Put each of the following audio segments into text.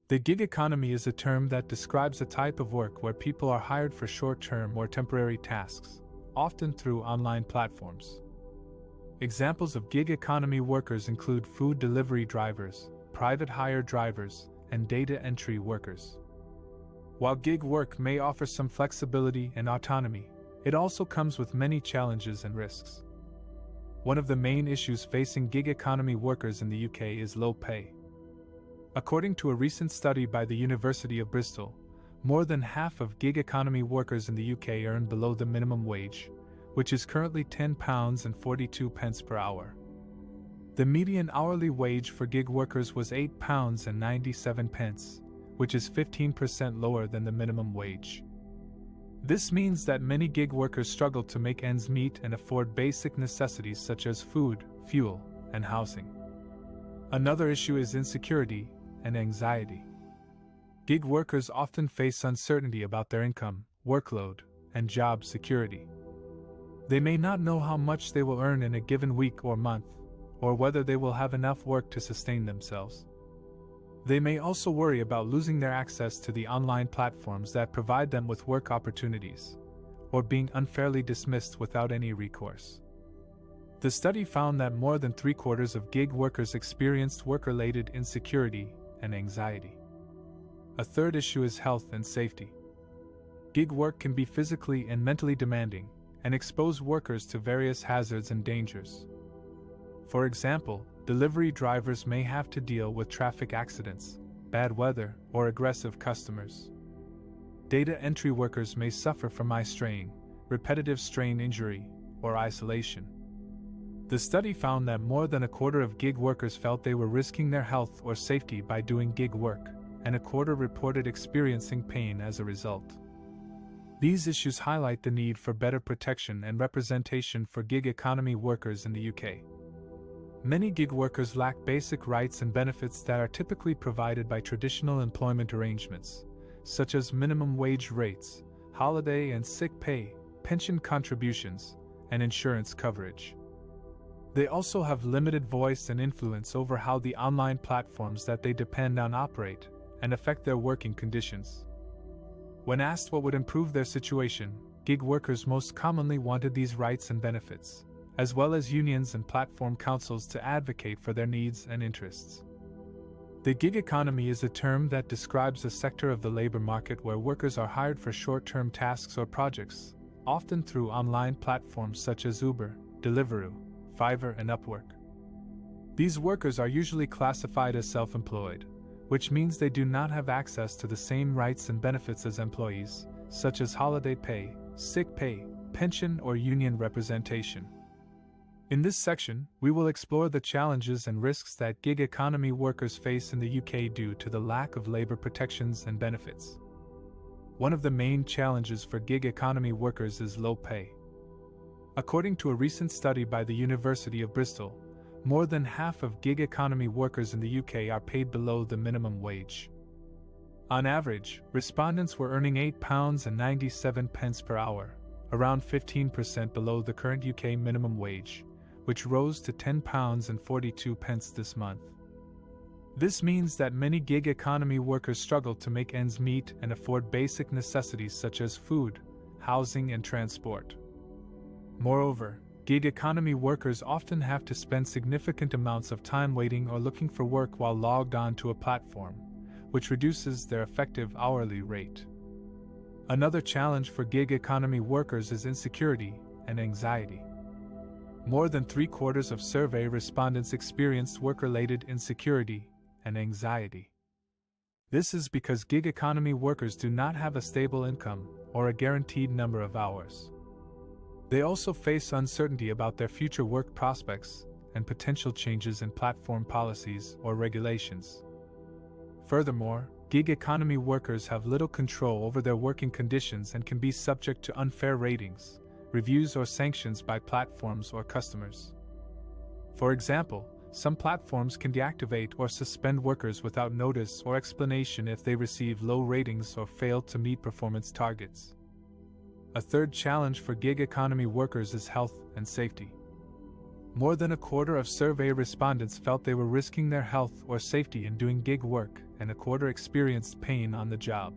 The gig economy is a term that describes a type of work where people are hired for short-term or temporary tasks, often through online platforms. Examples of gig economy workers include food delivery drivers, private hire drivers, and data entry workers. While gig work may offer some flexibility and autonomy, it also comes with many challenges and risks. One of the main issues facing gig economy workers in the UK is low pay. According to a recent study by the University of Bristol, more than half of gig economy workers in the UK earn below the minimum wage, which is currently £10.42 per hour. The median hourly wage for gig workers was £8.97, which is 15% lower than the minimum wage. This means that many gig workers struggle to make ends meet and afford basic necessities such as food, fuel, and housing. Another issue is insecurity and anxiety. Gig workers often face uncertainty about their income, workload, and job security. They may not know how much they will earn in a given week or month, or whether they will have enough work to sustain themselves. They may also worry about losing their access to the online platforms that provide them with work opportunities, or being unfairly dismissed without any recourse. The study found that more than 3/4 of gig workers experienced work-related insecurity and anxiety. A third issue is health and safety. Gig work can be physically and mentally demanding, and expose workers to various hazards and dangers. For example, delivery drivers may have to deal with traffic accidents, bad weather, or aggressive customers. Data entry workers may suffer from eye strain, repetitive strain injury, or isolation. The study found that more than 1/4 of gig workers felt they were risking their health or safety by doing gig work, and 1/4 reported experiencing pain as a result. These issues highlight the need for better protection and representation for gig economy workers in the UK. Many gig workers lack basic rights and benefits that are typically provided by traditional employment arrangements, such as minimum wage rates, holiday and sick pay, pension contributions, and insurance coverage. They also have limited voice and influence over how the online platforms that they depend on operate and affect their working conditions. When asked what would improve their situation, gig workers most commonly wanted these rights and benefits, as well as unions and platform councils to advocate for their needs and interests. The gig economy is a term that describes a sector of the labor market where workers are hired for short-term tasks or projects, often through online platforms such as Uber, Deliveroo, Fiverr, and Upwork. These workers are usually classified as self-employed, which means they do not have access to the same rights and benefits as employees, such as holiday pay, sick pay, pension, or union representation. In this section, we will explore the challenges and risks that gig economy workers face in the UK due to the lack of labor protections and benefits. One of the main challenges for gig economy workers is low pay. According to a recent study by the University of Bristol, more than half of gig economy workers in the UK are paid below the minimum wage. On average, respondents were earning £8.97 per hour, around 15% below the current UK minimum wage, which rose to £10.42 this month. This means that many gig economy workers struggle to make ends meet and afford basic necessities such as food, housing, and transport. Moreover, gig economy workers often have to spend significant amounts of time waiting or looking for work while logged on to a platform, which reduces their effective hourly rate. Another challenge for gig economy workers is insecurity and anxiety. More than 3/4 of survey respondents experienced work-related insecurity and anxiety. This is because gig economy workers do not have a stable income or a guaranteed number of hours. They also face uncertainty about their future work prospects and potential changes in platform policies or regulations. Furthermore, gig economy workers have little control over their working conditions and can be subject to unfair ratings, reviews, or sanctions by platforms or customers. For example, some platforms can deactivate or suspend workers without notice or explanation if they receive low ratings or fail to meet performance targets. A third challenge for gig economy workers is health and safety. More than 1/4 of survey respondents felt they were risking their health or safety in doing gig work, and a quarter experienced pain on the job.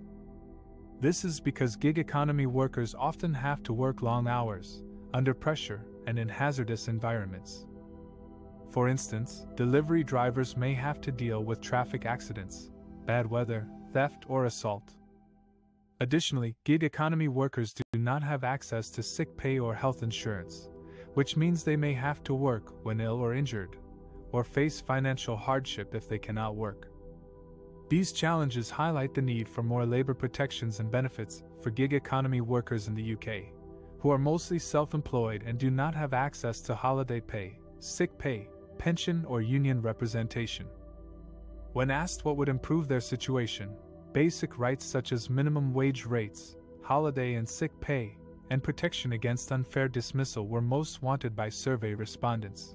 This is because gig economy workers often have to work long hours, under pressure, and in hazardous environments. For instance, delivery drivers may have to deal with traffic accidents, bad weather, theft, or assault. Additionally, gig economy workers do not have access to sick pay or health insurance, which means they may have to work when ill or injured, or face financial hardship if they cannot work. These challenges highlight the need for more labor protections and benefits for gig economy workers in the UK, who are mostly self-employed and do not have access to holiday pay, sick pay, pension, or union representation. When asked what would improve their situation, basic rights such as minimum wage rates, holiday and sick pay, and protection against unfair dismissal were most wanted by survey respondents.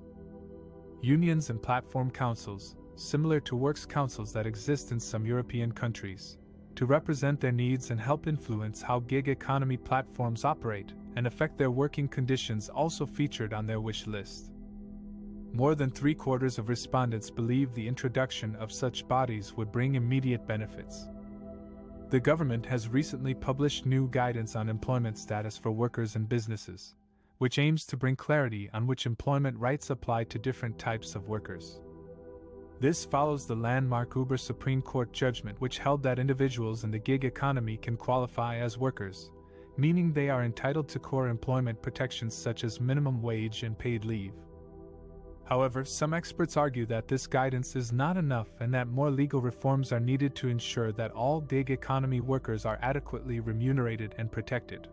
Unions and platform councils, similar to works councils that exist in some European countries, to represent their needs and help influence how gig economy platforms operate and affect their working conditions, also featured on their wish list. More than 3/4 of respondents believe the introduction of such bodies would bring immediate benefits. The government has recently published new guidance on employment status for workers and businesses, which aims to bring clarity on which employment rights apply to different types of workers. This follows the landmark Uber Supreme Court judgment, which held that individuals in the gig economy can qualify as workers, meaning they are entitled to core employment protections such as minimum wage and paid leave. However, some experts argue that this guidance is not enough and that more legal reforms are needed to ensure that all gig economy workers are adequately remunerated and protected.